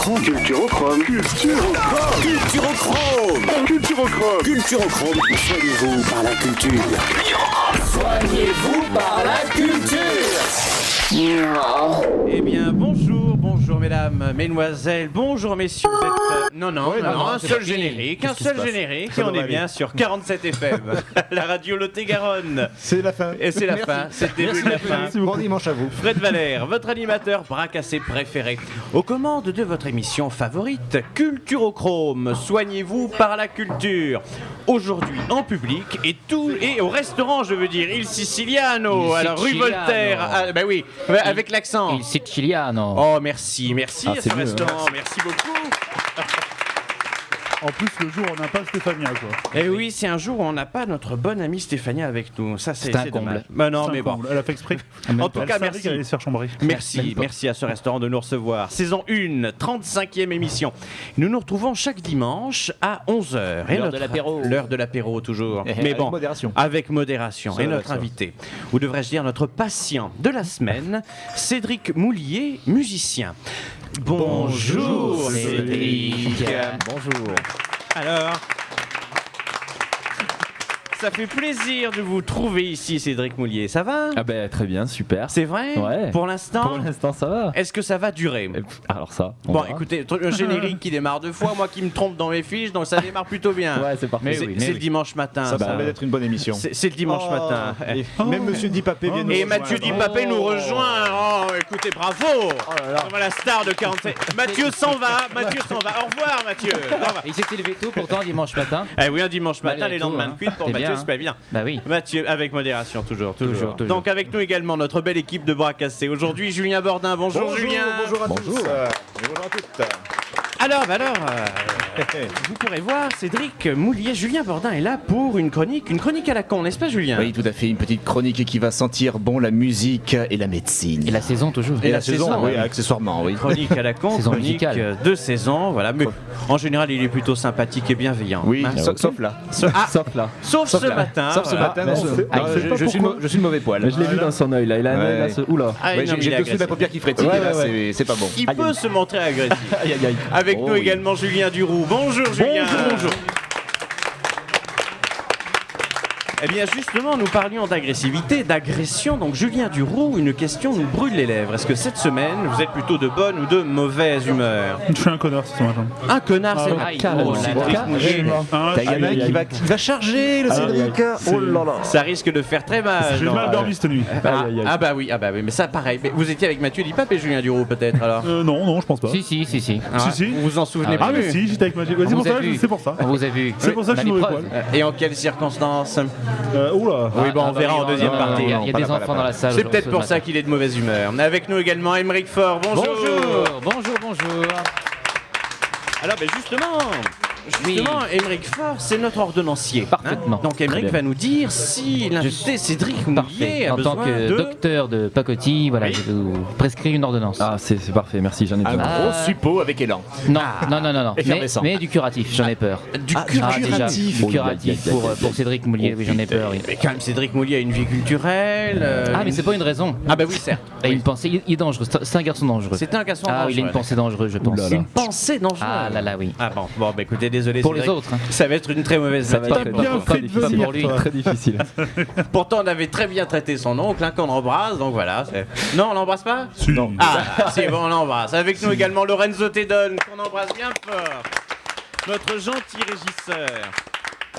Culturochrome. Culturochrome. Culturochrome. Culturochrome. Culturochrome. Soignez-vous par la culture. Soignez-vous par la culture. Eh bien, bonjour mesdames, mesdemoiselles, bonjour messieurs. Vous êtes... Non, un seul générique, et on est bien sur 47 FM, la radio Lot-et-Garonne. C'est la fin. Et c'est la fin, c'est le début de la fin. Bon dimanche à vous. Fred Valère, votre animateur bras cassé préféré, aux commandes de votre émission favorite, Culturochrome, soignez-vous par la culture. Aujourd'hui en public et au restaurant, je veux dire, Il Siciliano, alors rue Voltaire, oui, avec l'accent. Il Siciliano. Oh, merci à ce restaurant, merci beaucoup. En plus, le jour où on n'a pas Stéphania, quoi. Et oui, c'est un jour où on n'a pas notre bonne amie Stéphania avec nous. Ça, c'est un comble. Bah non, mais bon. Elle a fait exprès. En tout cas, merci. Elle allait se faire chambrer. Merci à ce restaurant de nous recevoir. Saison 1, 35e émission. Nous nous retrouvons chaque dimanche à 11h. L'heure de l'apéro. L'heure de l'apéro, toujours. Mais bon, avec modération. Et notre invité, ou devrais-je dire notre patient de la semaine, Cédric Moulier, musicien. Bonjour Cédric. Bonjour. Alors, ça fait plaisir de vous trouver ici, Cédric Moulier. Ça va ? Ah ben très bien, super. C'est vrai ? Ouais. Pour l'instant ? Pour l'instant, ça va. Est-ce que ça va durer ? Alors ça. Bon, écoutez, un générique qui démarre 2 fois, moi qui me trompe dans mes fiches, donc ça démarre plutôt bien. Ouais, c'est parfait. C'est le dimanche matin. Ça semble être une bonne émission. C'est le dimanche matin. Même Monsieur Dipapé vient de nous Et rejoindre. Mathieu Dipapé nous rejoint. Oh, écoutez, bravo. Vraiment la star de 47. Mathieu s'en va. Au revoir, Mathieu. Il s'est levé tôt pourtant dimanche matin. Eh oui, un dimanche matin, Malgré les tout, lendemains de cuite pour c'est Mathieu, bien, c'est pas bien. Bah oui. Mathieu, avec modération, toujours. Toujours. Donc avec nous également notre belle équipe de bras cassés. Aujourd'hui, Julien Bordin. Bonjour Julien. Bonjour à tous. Bonjour à toutes. Alors, vous pourrez voir, Cédric Moulier, Julien Bordin est là pour une chronique à la con, n'est-ce pas Julien ? Oui, tout à fait, une petite chronique qui va sentir bon la musique et la médecine. Et la saison toujours. Et la saison, oui, accessoirement, oui. Chronique à la con, Saison chronique musicale. de saison, voilà. Mais en général, il est plutôt sympathique et bienveillant. Oui, Hein, sauf là. Sauf là. Sauf ce là. matin. Sauf ce voilà. matin, non, je suis le mauvais poil. Je l'ai vu dans son œil là. Il a un œil là. Oula. Ah, Ouais, non, mais il j'ai est le dessus de la agressif. paupière qui frétille, Ouais, là, ouais. c'est pas bon. Il peut se montrer agressif. Aïe aïe aïe. Avec Oh nous oui. également Julien Duroux. Bonjour Julien. Bonjour. Eh bien justement, nous parlions d'agressivité, d'agression. Donc Julien Duroux, une question nous brûle les lèvres. Est-ce que cette semaine, vous êtes plutôt de bonne ou de mauvaise humeur ? Je suis un connard ce matin. Un connard, c'est Aïe, vrai. oh là Cédric là. Moulier. T'as un gamin qui va charger le Cédric. Oh là là. Ça risque de faire très mal. J'ai non mal dormi cette nuit. Ah bah oui, mais ça pareil. Mais vous étiez avec Mathieu Dipapé et Julien Duroux peut-être alors Non, je pense pas. Si. Si. Vous vous en souvenez Ah, plus mais si, j'étais avec Magic. On vous a vu. C'est pour ça. On vous a vu. C'est pour ça que je suis On a mauvais des poil. Et en quelles circonstances ? Oula. Oui, bon, on verra en deuxième partie. Il y a des enfants dans la salle. C'est peut-être pour ça qu'il est de mauvaise humeur. On est avec nous également Aymeric Faure. Bonjour. Bonjour. Alors, justement, Aymeric Faure, c'est notre ordonnancier. Parfaitement. Donc, Aymeric va nous dire si l'invité Cédric Moulier Parfait. a En tant besoin que de... docteur de pacotille, voilà, Oui. je vous prescris une ordonnance. Ah c'est parfait, merci, j'en ai Un besoin. gros suppôt avec élan. Non. Effervescent. Mais du curatif, j'en ai peur. Du Ah, déjà, du curatif pour Cédric Moulier, oui, j'en ai peur. Oui. Mais quand même, Cédric Moulier a une vie culturelle. Ah, mais c'est pas une raison. Ah, bah oui, certes. Il a une pensée, il est dangereux, c'est un garçon dangereux. C'est un garçon Ah, il a une dangereux. pensée dangereuse, je pense. Ouh là là. Une pensée dangereuse. Ah là là, oui. Ah bon, bah écoutez, désolé. Pour les Cédric. autres, hein. Ça va être une très mauvaise Ça va matinée. être T'as bien très fait de difficile. venir, pour lui. toi. Très difficile. Pourtant, on avait très bien traité son oncle, hein, qu'on embrasse, donc voilà. Non, on l'embrasse pas ? Si. Ah, c'est bon, on l'embrasse. Avec nous également Lorenzo Tedon, qu'on embrasse bien fort. Notre gentil régisseur.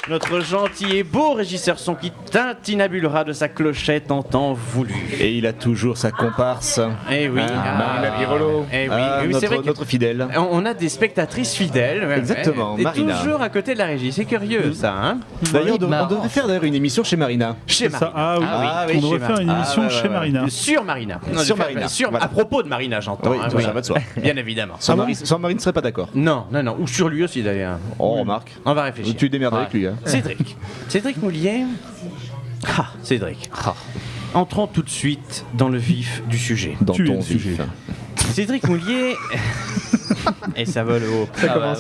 Notre gentil et beau régisseur son qui tintinabulera de sa clochette en temps voulu. Et il a toujours sa comparse. Eh oui. Marina Birolo. Eh oui, c'est vrai que- notre fidèle. On a des spectatrices fidèles. ouais, Exactement, ouais. Et Marina. toujours à côté de la régie. C'est curieux, ça, hein ? D'ailleurs, on marrant. devrait faire d'ailleurs une émission chez Marina. Chez Ça, Marina. ah oui. Ah oui, On devrait chez faire une Marina. émission Ah, ouais, chez ouais, Marina. Sur Marina. Non, Sur je vais Marina, faire- voilà. À propos de Marina, j'entends. Oui, hein, ça va de soi. Bien évidemment. Sans Marine ne serait pas d'accord. Non. Ou sur lui aussi, d'ailleurs. Oh, remarque. On va réfléchir. Tu démerdes avec lui. Hein. Cédric Moulier. Ah, Cédric. Entrons tout de suite dans le vif du sujet. Dans Tu es ton le sujet. vif. Cédric Moulier. Et ça vole haut.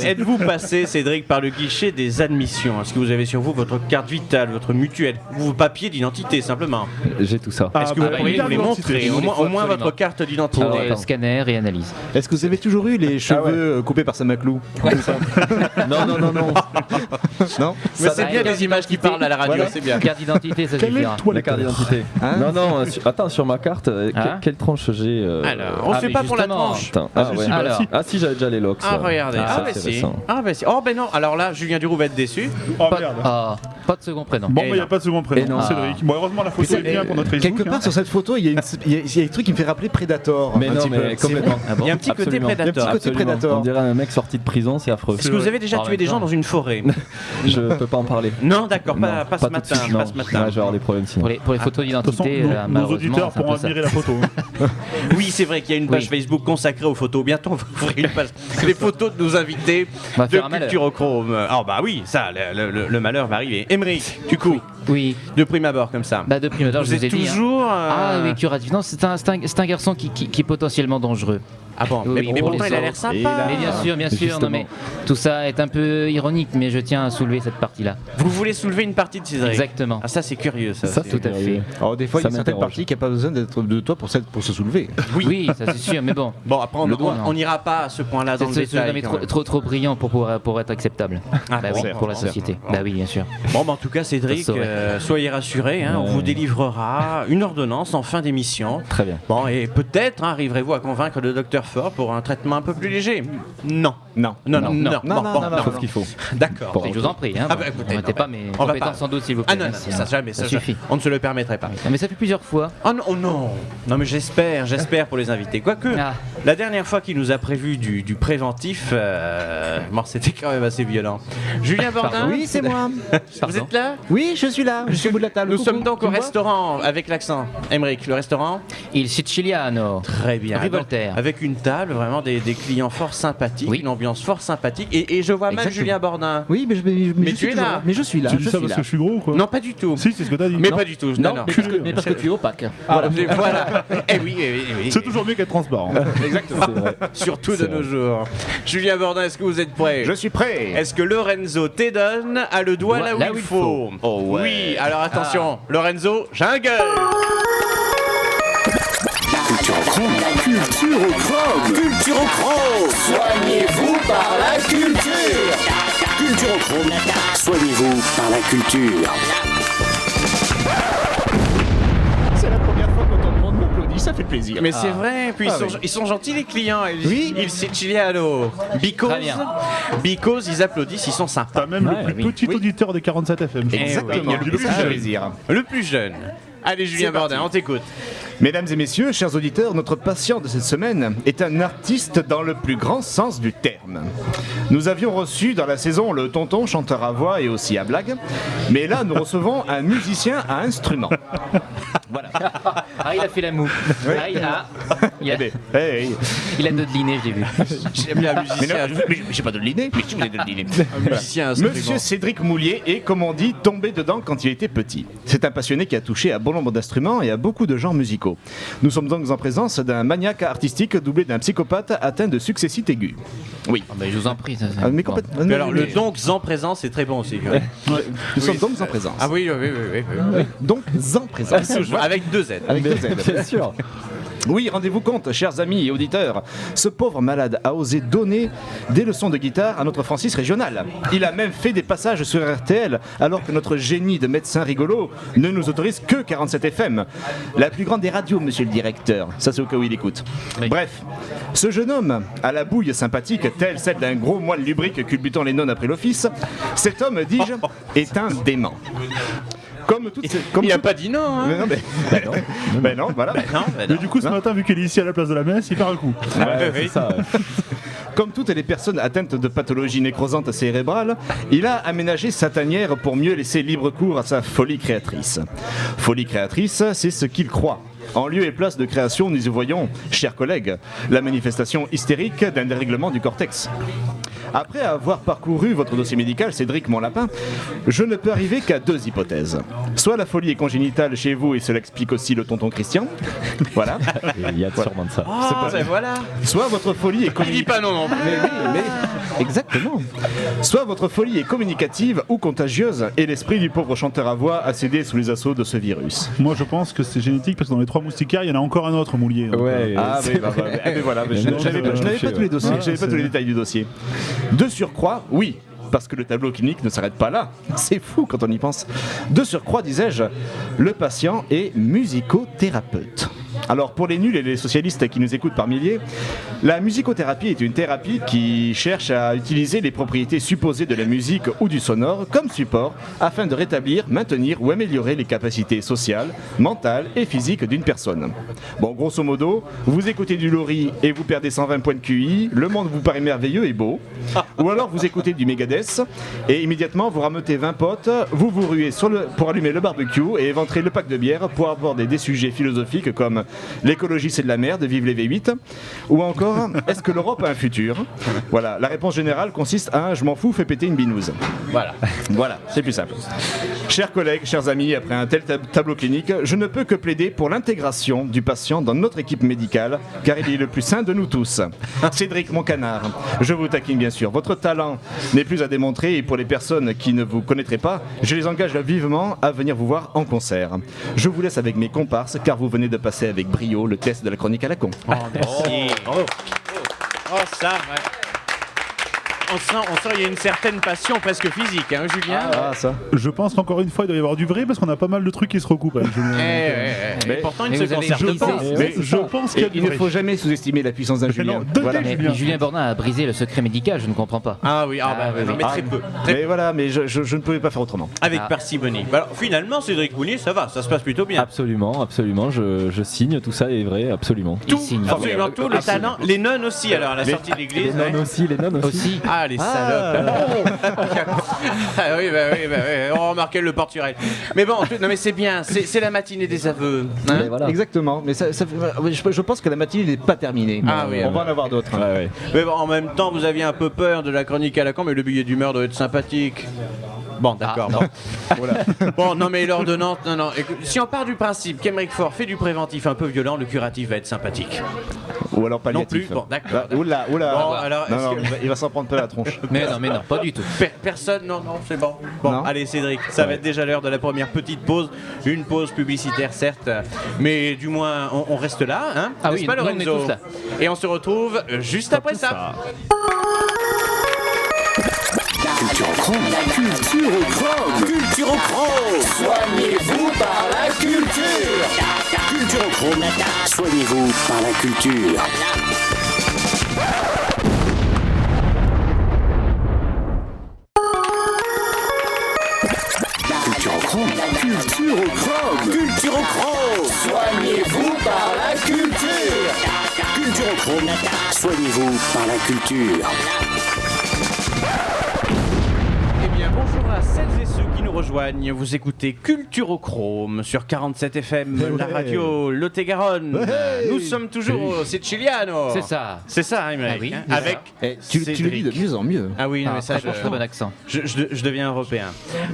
Êtes-vous passé, Cédric, par le guichet des admissions? Est-ce que vous avez sur vous votre carte vitale, votre mutuelle, vos papiers d'identité simplement? J'ai tout ça. Est-ce que vous pourriez nous les montrer? Au moins votre carte d'identité. Pour scanner et analyse. Est-ce que vous avez toujours eu les cheveux coupés par Saint-Maclou? Non. Non. Mais c'est bien des images qui parlent à la radio, c'est bien. Carte d'identité, ça Quel est suffira. le toilette? La carte d'identité. Hein Non, attends, sur ma carte, quelle tranche j'ai Alors, on ne fait mais pas pour la justement. tranche. Attends, si, bah, alors. si. Ah si, j'avais déjà les locks. Ah, regardez. Ça, Ah, bah c'est si. récent. Ah, bah si. Oh, ben non. Alors là, Julien Duroux va être déçu. Oh Pas, merde. pas de second prénom. Bon, Et il n'y a non. pas de second Et prénom, non. Cédric. Bon, heureusement, la photo est bien pour notre Facebook. Quelque part sur cette photo, il y a des trucs qui me fait rappeler Predator. Mais un non, petit peu. mais complètement. Il y a un petit côté Absolument. Predator. Il y a un petit côté Absolument. Predator. On dirait un mec sorti de prison, c'est affreux. Est-ce que vous avez déjà En tué même des gens temps. dans une forêt? Je peux pas en parler. Non, d'accord, pas Non, ce tout de matin. suite, non. Pas ce matin. Ouais, je vais avoir des problèmes sinon. Pour les photos De toute façon, d'identité, nos malheureusement, auditeurs c'est un peu pourront ça. admirer la photo. Oui, c'est vrai qu'il y a une page Oui. Facebook consacrée aux photos. Bientôt, on va ouvrir une page. Les photos de nos invités On va de faire un malheur. Culture au Chrome. Ah, bah oui, ça, le malheur va arriver. Émeric, du coup, Oui, de prime abord, comme ça. bah de prime abord, Vous je vous ai êtes dit. toujours. Ah oui, curatif. Non, c'est un garçon qui est potentiellement dangereux. Ah bon, Oui, mais pour pourtant, les il a l'air autres. sympa. Et là- Mais bien sûr, non justement. mais tout ça est un peu ironique, mais je tiens à soulever cette partie-là. Vous voulez soulever une partie de Cédric? Exactement. Ah, ça, c'est curieux, ça. Ça, c'est- Tout à fait. Alors des fois, il y a Ça certaines m'interroge. parties qui n'ont pas besoin d'être de toi pour se soulever. Oui, ça c'est sûr, mais bon. Bon, après, Le doigt, on n'ira pas à ce point-là dans le C'est détail. jamais quand même. trop brillant pour être acceptable. Ah, Bah bon, oui, pour la société. Bah oui, bien sûr. Bon, bah, en tout cas, Cédric, Ça saurait. soyez rassurés, hein, on vous délivrera une ordonnance en fin d'émission. Très bien. Bon, et peut-être arriverez-vous à convaincre le docteur Fort pour un traitement un peu plus léger. Non. Non. Non, Non. non, Non, non, non, Sauf qu'il faut. D'accord. Pour- Je vous en prie. Hein, Ah bah, écoutez, ne mettez non, pas mes on va compétences pas. sans doute, s'il vous Ah plaît. non, non, Merci, ça hein. jamais, Ça ça suffit. on ne se le permettrait pas. Non, mais ça fait plusieurs fois. Oh non, oh non. Non, mais j'espère pour les invités. Quoique, Ah. la dernière fois qu'il nous a prévu du préventif, bon, c'était quand même assez violent. Julien Bordin, Oui, c'est moi. vous êtes là? Oui, je suis là. Je suis au bout de la table. Nous Coucou. sommes donc Tu au me vois restaurant avec l'accent. Émeric, le restaurant? Il Siciliano. Très bien. Rue Voltaire. Avec une table, vraiment des clients fort sympathiques, Oui. une ambiance fort sympathique. Et je vois mal Exactement. Julien Bordin. Oui, mais Mais je tu suis es toujours là. Mais je suis là. Tu dis je ça suis parce là. que je suis gros ou quoi? Non, pas du tout. Si, c'est ce que t'as dit. Mais Non. pas du tout. Non, non. Mais parce que tu es opaque. Voilà. Voilà. Eh oui, eh oui, eh oui. C'est toujours mieux qu'être transparent. Exactement. C'est vrai. Surtout de C'est nos vrai. jours. Julien Bordin, est-ce que vous êtes prêt? Je suis prêt. Est-ce que Lorenzo Tedon a le doigt là où il faut? Oh ouais. Oui, alors attention, Lorenzo, jungle. Culture au chrome. Culture au chrome. Culture au chrome. Soignez-vous par la culture. Culture au chrome. Soignez-vous par la culture. C'est la première fois que ton monde m'applaudit, ça fait plaisir. Mais c'est vrai, puis ils sont gentils les clients. Oui. Ils Siciliano. Très bien. Because ils applaudissent, ils sont sympas. T'as même Ouais, le plus oui. petit auditeur des 47 FM. je crois. Exactement. Il y a le plus jeune. plaisir. Le plus jeune. Allez Julien Bordin, on t'écoute. Mesdames et messieurs, chers auditeurs, notre patient de cette semaine est un artiste dans le plus grand sens du terme. Nous avions reçu dans la saison le tonton chanteur à voix et aussi à blague, mais là nous recevons un musicien à instrument. Voilà. Ah, il a fait la moue. Ah, il a dodeliné, j'ai vu. J'aime bien un Mais musicien. non, mais j'ai pas de dîner, mais je voulais de dîner. Un musicien Monsieur Cédric Moulier est, comme on dit, tombé dedans quand il était petit. C'est un passionné qui a touché à bon nombre d'instruments et à beaucoup de genres musicaux. Nous sommes donc en présence d'un maniaque artistique doublé d'un psychopathe atteint de successite aiguë. Oui. Ah, bah, je vous en prie. Ça, Ah, mais bon. complètement. Mais alors le donc en présence c'est très bon aussi. quand même. Nous sommes donc en présence. Ah oui, oui, oui, oui. Donc en présence. Avec deux Z. Avec deux Z. Bien sûr. Oui, rendez-vous compte, chers amis et auditeurs, ce pauvre malade a osé donner des leçons de guitare à notre Francis régional. Il a même fait des passages sur RTL, alors que notre génie de médecin rigolo ne nous autorise que 47 FM. La plus grande des radios, monsieur le directeur. Ça, c'est au cas où il écoute. Oui. Bref, ce jeune homme, à la bouille sympathique, telle celle d'un gros moine lubrique culbutant les nonnes après l'office, cet homme, dis-je, est un dément. Comme toutes ces... Comme Il a toutes- pas dit non. Hein. Mais non, mais non, voilà. Non, bah Mais non. du coup, ce matin, vu qu'il est ici à la place de la messe, il part un coup. Ouais, c'est ça. Ouais. Comme toutes les personnes atteintes de pathologies nécrosantes cérébrales, il a aménagé sa tanière pour mieux laisser libre cours à sa folie créatrice. Folie créatrice, c'est ce qu'il croit. En lieu et place de création, nous y voyons, chers collègues, la manifestation hystérique d'un dérèglement du cortex. Après avoir parcouru votre dossier médical, Cédric mon lapin, je ne peux arriver qu'à 2 hypothèses. Soit la folie est congénitale chez vous et cela explique aussi le tonton Christian. Voilà. Il y a sûrement de ça. Ah, ben voilà. Soit votre folie est Il dit communicative. pas non non. Mais exactement. Soit votre folie est communicative ou contagieuse et l'esprit du pauvre chanteur à voix a cédé sous les assauts de ce virus. Moi je pense que c'est génétique parce que dans les 3 moustiquaires, il y en a encore un autre moulier. Donc, Ouais, Ah c'est oui, bah, vrai. voilà, mais je Non, n'avais pas, tous les dossiers, voilà, j'avais pas tous les détails du dossier. De surcroît, oui, parce que le tableau clinique ne s'arrête pas là. C'est fou quand on y pense. De surcroît, disais-je, le patient est musicothérapeute. Alors pour les nuls et les socialistes qui nous écoutent par milliers, la musicothérapie est une thérapie qui cherche à utiliser les propriétés supposées de la musique ou du sonore comme support afin de rétablir, maintenir ou améliorer les capacités sociales, mentales et physiques d'une personne. Bon, grosso modo, vous écoutez du Lori et vous perdez 120 points de QI, le monde vous paraît merveilleux et beau, ou alors vous écoutez du Megadeth et immédiatement vous rameutez 20 potes, vous vous ruez pour allumer le barbecue et éventrer le pack de bière pour aborder des sujets philosophiques comme l'écologie c'est de la merde, vive les V8, ou encore est-ce que l'Europe a un futur? Voilà, la réponse générale consiste à je m'en fous, fais péter une binouse. Voilà, c'est plus simple. Chers collègues, chers amis, après un tel tableau clinique, je ne peux que plaider pour l'intégration du patient dans notre équipe médicale, car il est le plus sain de nous tous. Cédric, mon canard, je vous taquine bien sûr. Votre talent n'est plus à démontrer et pour les personnes qui ne vous connaîtraient pas, je les engage vivement à venir vous voir en concert. Je vous laisse avec mes comparses, car vous venez de passer avec brio le test de la chronique à la con. Oh, merci. Oh, ça, ouais. On sent il y a une certaine passion presque physique, hein, Julien. Ah, ça. Je pense qu'encore une fois, il doit y avoir du vrai parce qu'on a pas mal de trucs qui se recoupent avec Julien. Mais pourtant, il ne mais se vous avez concerne brisé- pas. Mais je pense qu'il y a Et du il ne vrai. faut jamais sous-estimer la puissance d'un Mais Julien. non, donnez Voilà. Julien. Mais Julien Bornin a brisé le secret médical, je ne comprends pas. Ah oui, oui. mais très peu. Très Mais voilà, mais je ne pouvais pas faire autrement. Avec Ah. parcimonie. Bah alors, finalement, Cédric Mounier, ça va, ça se passe plutôt bien. Absolument, absolument, je signe, tout ça est vrai, absolument. Tout, signe. absolument tout, le talent. Les nonnes aussi, alors, à la sortie de l'église. Les nonnes aussi, les nonnes aussi. Aussi. Ah, les salopes. Ah oui, bah oui, on remarquait le porturel. Mais bon, non mais c'est bien, c'est la matinée des aveux. Hein. Mais voilà. Exactement, mais je pense que la matinée n'est pas terminée. Ah oui, on va en avoir d'autres. Ouais, ouais. Mais bon, en même temps, vous aviez un peu peur de la chronique à la con, mais le billet d'humeur doit être sympathique. Bon, d'accord. Bon, non, mais l'ordonnance, non. Écoute, si on part du principe qu'Emeric Faure fait du préventif un peu violent, le curatif va être sympathique. Ou alors Non palliatif. plus. Bon, d'accord. Oula. Bon, alors, Non, est-ce non, que- il va s'en prendre plein la tronche. Mais non, pas du tout. Personne, non, c'est bon. Bon, Non. allez Cédric, ça va être déjà l'heure de la première petite pause. Une pause publicitaire, certes, mais du moins, on reste là, hein. Ah N'est-ce oui, pas, nous, on est Lorenzo tous là. Et on se retrouve juste après ça. Culture au chrome. Culture au chrome. Culture au chrome. Soignez-vous par la culture. Culture au chrome. Soignez-vous par la culture. Culture au chrome. Culture au chrome. Culture au chrome. Soignez-vous par la culture. Culture au chrome. Soignez-vous par la culture. Eh bien, bonjour à celles et ceux qui nous rejoignent. Vous écoutez Culturochrome sur 47 FM, la radio Lot-et-Garonne. Nous sommes toujours au Siciliano. C'est ça. C'est ça, Aymeric, Ah oui, hein, c'est ça. avec Tu le dis de mieux en mieux. Ah oui, non, mais ça, Très bon accent. je deviens européen.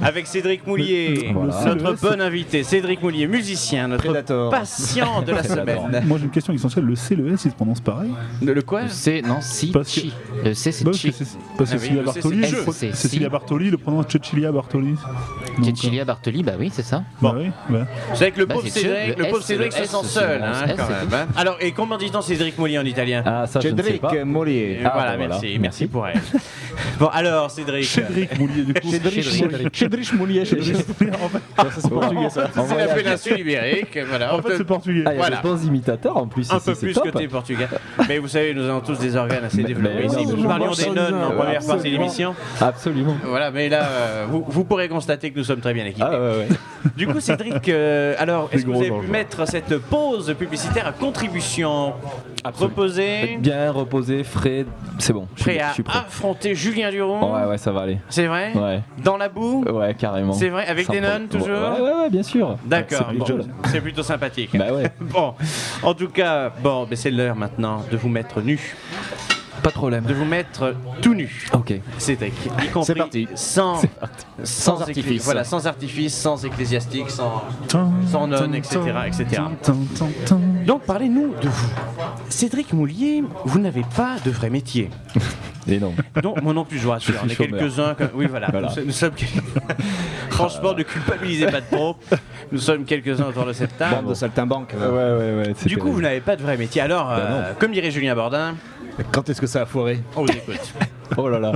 Avec Cédric Moulier, Voilà. notre bon invité. Cédric Moulier, musicien, notre Predator. patient de la semaine. Moi j'ai une question essentielle, le C, le S, il se prononce pareil? Le quoi? Le C, non, si, Parce que- chi. Le C, c'est Parce que chi. parce que Ah oui, Cecilia le C, Bartoli, c'est je crois- c'est Cecilia si. Bartoli le prononce Cecilia Bartoli. Donc, Cecilia Bartoli, bah oui, c'est ça. Bah oui, ouais. Vous savez que le Bah, pauvre c'est sûr, Cédric, le le pauvre S, Cédric, le c'est S, son c'est seul, son hein, S, quand c'est même. Hein. Alors, et comment dit-on Cédric Moulier en italien? Ah, ça, je ne sais Cédric pas. Mollier. Voilà, bah, merci, voilà. merci pour elle. Bon, alors, Cédric. Cédric Moulier du coup. Cédric Mollier. En fait, C'est portugais ça. C'est la péninsule ibérique, voilà. en fait, c'est portugais. Ah, il y a Voilà. des bons imitateurs en plus. Un ici, peu c'est plus top. côté portugais. Mais vous savez, nous avons tous des organes assez développés mais ici. non, Nous mais parlions non, des non, nonnes non, en première partie de absolument. l'émission. Absolument. Voilà, mais là, vous pourrez constater que nous sommes très bien équipés. Ah ouais, ouais. Du coup, Cédric, alors, est-ce que vous gros avez pu enjeux. mettre cette pause publicitaire à contribution? Reposer, Bien reposé, frais, c'est bon. prêt à Je suis prêt. affronter Julien Duron? Ouais, ouais, ça va aller. C'est vrai? Ouais. Dans la boue? Ouais, carrément. C'est vrai? Avec Sans des problème. nonnes, toujours? Ouais, bien sûr. D'accord, C'est bon, rigolo. c'est plutôt sympathique. Bah ouais. Bon, en tout cas, bon, ben c'est l'heure maintenant de vous mettre nus. Pas de problème. de vous mettre tout nu. Ok. Cédric, y compris C'est parti. sans artifice. Voilà, sans artifice, sans ecclésiastique, sans nonne, etc., etc. Donc parlez-nous de vous. Cédric Moulier, vous n'avez pas de vrai métier. Et non. Non, moi non plus, je vous rassure. On est chômeur. quelques-uns. Oui, voilà. Voilà. Nous sommes franchement, ne culpabilisez pas de trop. Nous sommes quelques-uns autour de cette table. Bande de saltimbanques. Ouais. Du coup, vous n'avez pas de vrai métier. Alors, comme dirait Julien Bordin, Quand est-ce que ça a foiré? on vous écoute. Oh là là.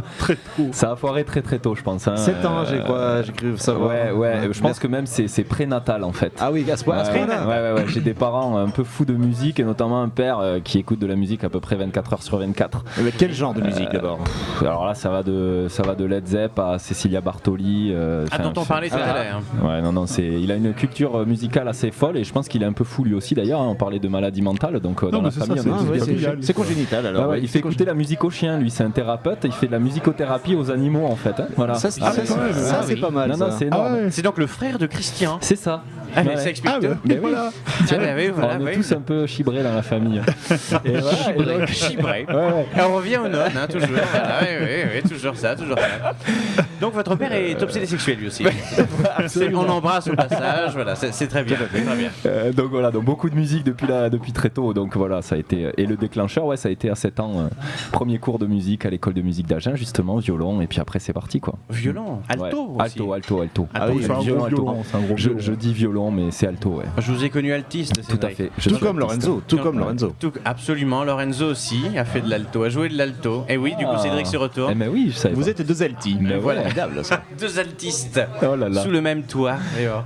Ça a foiré très très tôt, je pense. 7 ans, j'ai cru savoir. Ouais, je pense que même c'est prénatal en fait. Ah oui, à ce point-là. Ouais, j'ai des parents un peu fous de musique et notamment un père qui écoute de la musique à peu près 24 heures sur 24. Mais quel genre de musique d'abord? Alors là, ça va de Led Zepp à Cecilia Bartoli. Dont on parlait tout à l'heure. Ouais, non, il a une culture musicale assez folle et je pense qu'il est un peu fou lui aussi d'ailleurs. On parlait de maladie mentale, donc dans la famille, on est tous bien. C'est congénital alors. Il fait écouter la musique aux chiens, lui, c'est un thérapeute. Il fait de la musicothérapie aux animaux en fait. Voilà. Ça, c'est pas mal. Non, c'est énorme. C'est donc le frère de Christian. C'est ça. Ah, mais Ouais. ça explique tout. Mais oui. On est oui. tous un peu chibrés dans la famille. Et voilà, et donc- Chibré. Ouais. Et on revient aux nonnes, toujours. Voilà, oui, toujours ça. Donc votre père est obsédé sexuel lui aussi. On embrasse au passage, voilà, c'est très bien. Très bien. Donc voilà, donc beaucoup de musique depuis très tôt. Donc voilà, ça a été et le déclencheur, ça a été à 7 ans, premier cours de musique à l'école de musique d'Agen justement, violon et puis après c'est parti quoi. Violon, alto Ouais. aussi. Alto. Ah oui, c'est un gros violon. C'est un gros violon. Je dis violon mais c'est alto ouais. Je vous ai connu altiste, Tout à Cédric. fait. Tout comme Lorenzo. Absolument, Lorenzo aussi a fait de l'alto, a joué de l'alto. Et oui, du coup, Cédric se retourne. Eh ben oui, je savais Vous pas. êtes deux altis. Mais voilà. Formidable ça. Deux altistes Oh là là. sous le même toit. d'ailleurs.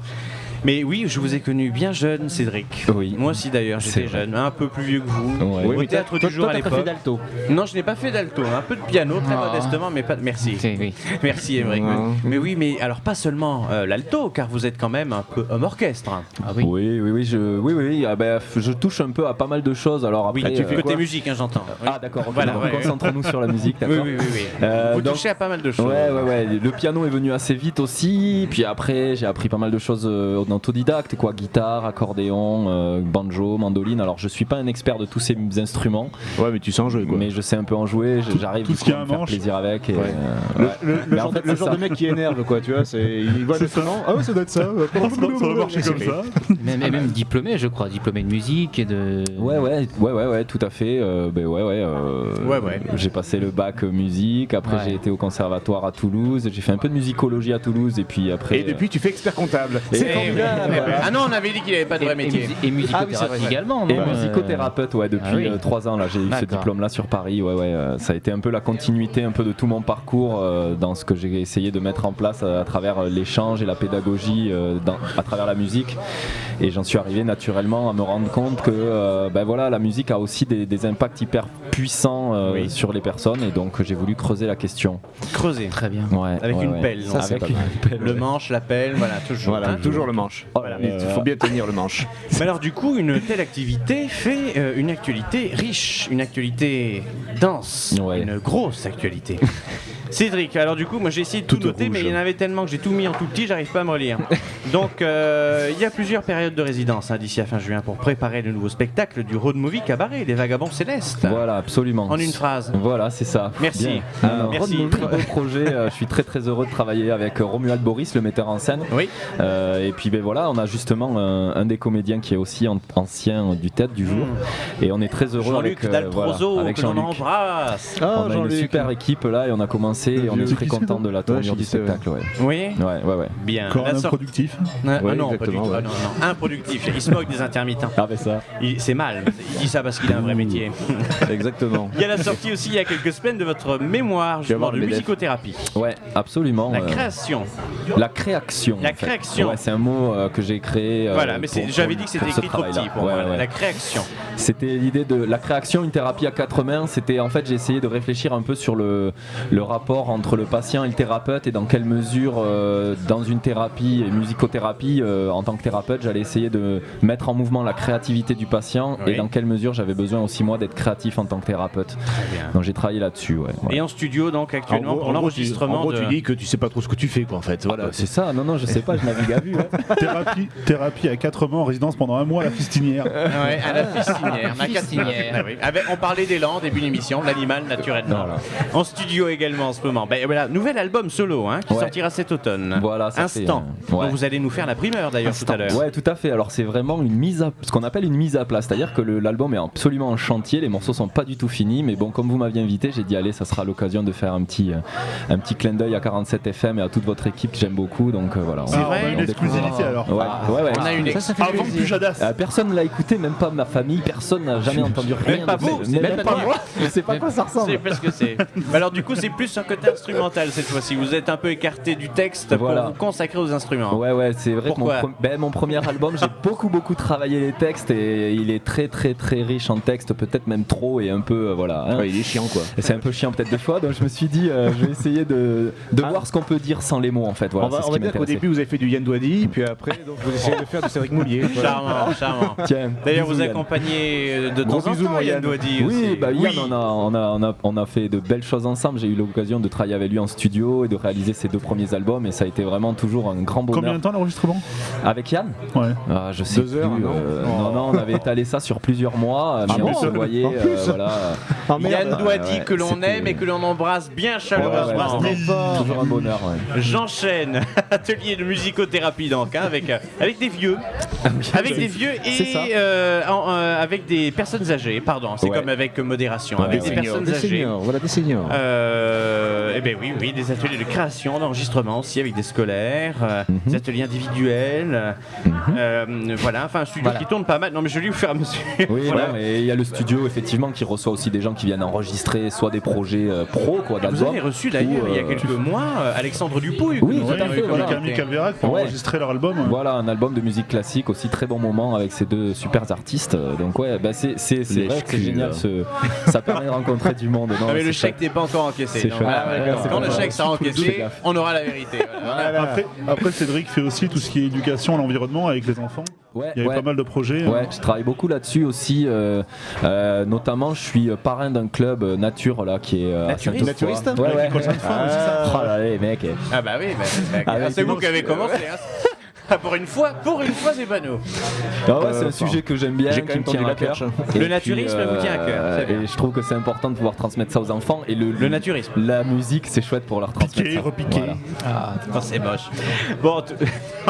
Mais oui, je vous ai connu bien jeune, Cédric. Oui. Moi aussi d'ailleurs, C'est j'étais vrai. jeune, un peu plus vieux que vous. Ouais. Au théâtre du jour à l'époque. d'alto. Non, je n'ai pas fait d'alto, un peu de piano, très modestement, mais pas de. Merci. Oui. Merci, Émeric. Mais oui, mais alors pas seulement l'alto, car vous êtes quand même un peu homme orchestre. Ah oui. Oui. Ah ben, je touche un peu à pas mal de choses. Alors après, Oui, tu fais côté musique, j'entends. Oui. Ah d'accord. ok, Voilà, donc, ouais. concentrons-nous sur la musique. Oui, D'accord. oui. Vous Donc, touchez à pas mal de choses. Ouais. Le piano est venu assez vite aussi. Puis après, j'ai appris pas mal de choses en autodidacte, quoi. Guitare, accordéon, banjo, mandoline. Alors, je suis pas un expert de tous ces instruments, Ouais, mais tu sais en jouer quoi. mais je sais un peu en jouer. J'arrive tout du ce coup qui a à un me faire manche. plaisir avec. Et, Le genre, le genre de mec qui énerve quoi, tu vois, il voit l'instrument. Ah ouais, ça doit être ça. Ça va marcher comme ça. Même diplômé, je crois, diplômé de musique et de. Ouais, tout à fait. Ouais. J'ai passé le bac musique. Après, Ouais. j'ai été au conservatoire à Toulouse. J'ai fait un peu de musicologie à Toulouse. Et puis après. Et depuis, tu fais expert comptable. Et- C'est et- formidable. Ah non, on avait dit qu'il n'avait pas de vrai métier. Et musicothérapie également, non Et musicothérapeute, depuis Ah oui. 3 ans là, j'ai eu ce D'accord. diplôme-là sur Paris. Ça a été un peu la continuité un peu de tout mon parcours dans ce que j'ai essayé de mettre en place à travers l'échange et la pédagogie à travers la musique. Et j'en suis arrivé naturellement à me rendre compte que la musique a aussi des impacts hyper puissants sur les personnes. Et donc j'ai voulu creuser la question. Creuser. Très bien. Avec une pelle, Ça, donc. c'est Avec pas mal. une pelle, Le ouais. manche, la pelle, voilà, toujours. Voilà, Hein. toujours le manche. Voilà. Il faut bien tenir le manche. Mais alors du coup, une telle activité fait une actualité riche, une actualité dense, Ouais. une grosse actualité. Cédric, alors du coup, moi j'ai essayé de tout noter, mais il y en avait tellement que j'ai tout mis en tout petit, j'arrive pas à me relire. Donc, il y a plusieurs périodes de résidence d'ici à fin juin pour préparer le nouveau spectacle du road movie cabaret, Les Vagabonds Célestes. Voilà, absolument. En une phrase. Voilà, c'est ça. Merci. Bien. Merci. Très beau projet. Je suis très très heureux de travailler avec Romuald Boris, le metteur en scène. Oui. Et puis on a justement un des comédiens qui est aussi ancien du théâtre du jour. Et on est très heureux Jean-Luc avec, Daltrozo, avec que l'on Jean-Luc. embrasse. Ah, On a une super équipe là et on a commencé et on est vieux très lycée, content non de la tournure du spectacle. Ouais. Oui. Ouais. Bien. Encore La un sorte- productif. Ah, Ouais, non, pas du exactement, tout. ouais. Ah, non, improductif. Il se moque des intermittents. Ah, mais ça. C'est mal. Il dit ça parce qu'il a un vrai métier. Exactement. Il y a la sortie aussi il y a quelques semaines de votre mémoire justement voir de le MEDEF. musicothérapie. Ouais, absolument. La création. La création. La en fait. création. Ouais, c'est un mot que j'ai créé. Voilà, mais j'avais dit que c'était pour ce écrit trop travail-là. petit pour Ouais, moi. ouais. La création. C'était l'idée de la création, une thérapie à 4 mains. C'était en fait, j'ai essayé de réfléchir un peu sur le rapport rapport entre le patient et le thérapeute et dans quelle mesure dans une thérapie et musicothérapie en tant que thérapeute j'allais essayer de mettre en mouvement la créativité du patient et dans quelle mesure j'avais besoin aussi moi d'être créatif en tant que thérapeute. Donc j'ai travaillé là-dessus. Ouais. Et en studio donc actuellement pour l'enregistrement. En gros, tu dis que tu sais pas trop ce que tu fais quoi en fait. Voilà. C'est ça, non je sais pas, je navigue à vue. Thérapie à 4 mois en résidence pendant 1 mois à la Fistinière. Ouais, à la Fistinière. Ah oui. On parlait d'élan en début d'émission, l'animal naturellement. Voilà. En studio également en ce moment. Voilà, nouvel album solo qui sortira cet automne. Voilà, ça Instant. Donc vous allez nous faire la primeur d'ailleurs tout à l'heure. Ouais, tout à fait. Alors c'est vraiment ce qu'on appelle une mise à plat, c'est-à-dire que l'album est absolument en chantier, les morceaux sont pas du tout finis, mais bon, comme vous m'aviez invité, j'ai dit allez, ça sera l'occasion de faire un petit clin d'œil à 47 FM et à toute votre équipe que j'aime beaucoup. Donc voilà. C'est vrai, on a une exclusivité alors. Ouais. On a une Avant Pujadas. Personne ne l'a écouté, même pas ma famille, personne n'a jamais entendu rien. Même pas vous, même pas moi. Je sais pas à quoi ça ressemble. C'est parce que c'est. Alors du coup, c'est plus un côté instrumental cette fois-ci. Vous êtes un peu écarté du texte pour vous consacrer aux instruments. Ouais, c'est vrai. Pourquoi que mon premier album, j'ai beaucoup travaillé les textes et il est très riche en texte, peut-être même trop et un peu voilà. Hein. Ouais, il est chiant quoi. Et c'est un peu chiant peut-être des fois, donc je me suis dit je vais essayer de voir ce qu'on peut dire sans les mots en fait. Voilà, on va dire qu'au début vous avez fait du Yann Douadi, puis après donc vous essayez de faire du Cédric Moulier. Charmant. Tiens, d'ailleurs vous Yann. accompagnez de temps en temps Yann Douadi aussi. Oui, Yann, on a fait de belles choses ensemble. J'ai eu l'occasion de travailler avec lui en studio et de réaliser ses 2 premiers albums et ça a été vraiment toujours un grand bonheur. Combien de temps l'enregistrement? Avec Yann? Ouais. Je sais 2 heures, plus, non, on avait étalé ça sur plusieurs mois, mais on se voyait voilà. Yann Douadi que l'on aime et que l'on embrasse bien chaleureusement. Toujours un bonheur. Ouais. J'enchaîne. Atelier de musicothérapie donc avec des vieux. Avec des vieux et avec des personnes âgées, pardon. C'est comme avec modération. Avec des personnes âgées. Voilà des seniors. Eh bien oui, des ateliers de création, d'enregistrement aussi avec des scolaires, des ateliers individuels. Voilà, enfin un studio qui tourne pas mal. Non mais je lis au fur et à mesure. Oui, et il y a le studio effectivement qui reçoit aussi des gens qui viennent enregistrer soit des projets pro quoi d'albums. Vous avez reçu d'ailleurs il y a quelques mois Alexandre Dupouille. Oui, tout à fait. Avec Camille Calvérac pour enregistrer leur album. Voilà, un album de musique classique aussi, très bon moment avec ces 2 super artistes. Donc c'est vrai que c'est génial. Ça permet de rencontrer du monde. Non, mais le chèque n'est pas encore encaissé. Quand le chèque sera encaissé, on aura la vérité. Après, Cédric fait aussi tout ce qui est éducation à l'environnement avec les enfants. Il y avait pas mal de projets. Ouais, je travaille beaucoup là-dessus aussi. Notamment, je suis parrain d'un club nature là qui est naturiste. Ouais. Oh là les mecs. Ah bah oui, c'est vous qui avez commencé. Pour une fois, c'est pas nous. C'est un sujet que j'aime bien, qui me tient à cœur. Le naturisme vous tient à cœur. Et je trouve que c'est important de pouvoir transmettre ça aux enfants. Et le naturisme. La musique, c'est chouette pour leur transmettre. Repiquer. Voilà. C'est moche. Bon,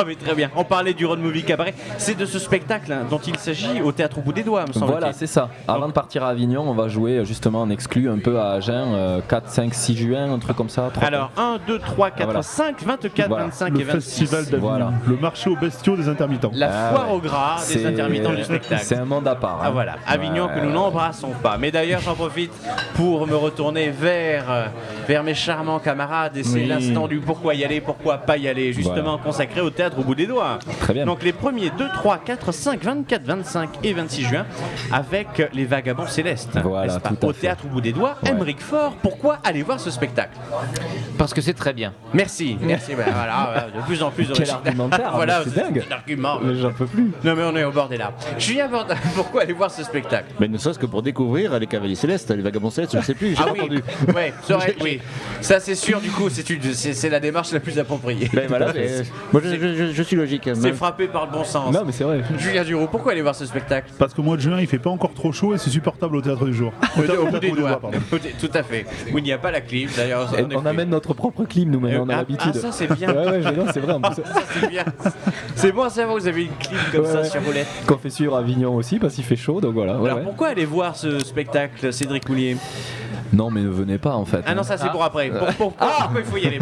mais très bien. On parlait du Road Movie Cabaret. C'est de ce spectacle dont il s'agit au Théâtre au bout des doigts, me semble-t-il. Voilà, c'est ça. Avant de partir à Avignon, on va jouer justement en exclu un peu à Agen, 4, 5, 6 juin, un truc comme ça. Alors, 1, 2, 3, 4, 5, 24, 25 et 26. Le festival d'Avignon. Le marché aux bestiaux des intermittents. La foire au gras des intermittents du spectacle. C'est un monde à part. Ah voilà, Avignon que nous n'embrassons pas. Mais d'ailleurs, j'en profite pour me retourner vers mes charmants camarades et c'est l'instant du pourquoi y aller, pourquoi pas y aller, justement consacré au Théâtre au bout des doigts. Très bien. Donc les premiers 2, 3, 4, 5, 24, 25 et 26 juin avec les Vagabonds Célestes. Voilà, au Théâtre au bout des doigts. Aymeric Faure, pourquoi aller voir ce spectacle? Parce que c'est très bien. Merci. Voilà, de plus en plus de quel argumentaire. Voilà, c'est dingue. L'argument. Mais j'en peux plus. Non mais on est au bord des larmes. Julien Bordin, pourquoi aller voir ce spectacle? Mais ne serait-ce que pour découvrir les Cavaliers Célestes, les Vagabonds Célestes, je ne sais plus, j'ai pas entendu. Ouais, oui. Ça c'est sûr, du coup, c'est la démarche la plus appropriée. Ben voilà, moi je suis logique. C'est frappé par le bon sens. Non mais c'est vrai. Julien Duroux, pourquoi aller voir ce spectacle? Parce qu'au mois de juin, il fait pas encore trop chaud et c'est supportable au Théâtre du Jour. Au bout des doigts, pardon. Tout à fait. Où il n'y a pas la clim, d'ailleurs. On amène notre propre clim, nous maintenant, on a l'habitude. Ah ça c'est bien. C'est vrai en plus. Ça c'est bien. C'est bon à savoir, vous avez une clim comme ça sur roulette. Qu'on fait sur Avignon aussi parce qu'il fait chaud, donc voilà. Alors pourquoi aller voir ce spectacle, Cédric Moulier? Non mais ne venez pas en fait. Ah non, ça c'est pour après. Pourquoi il faut y aller?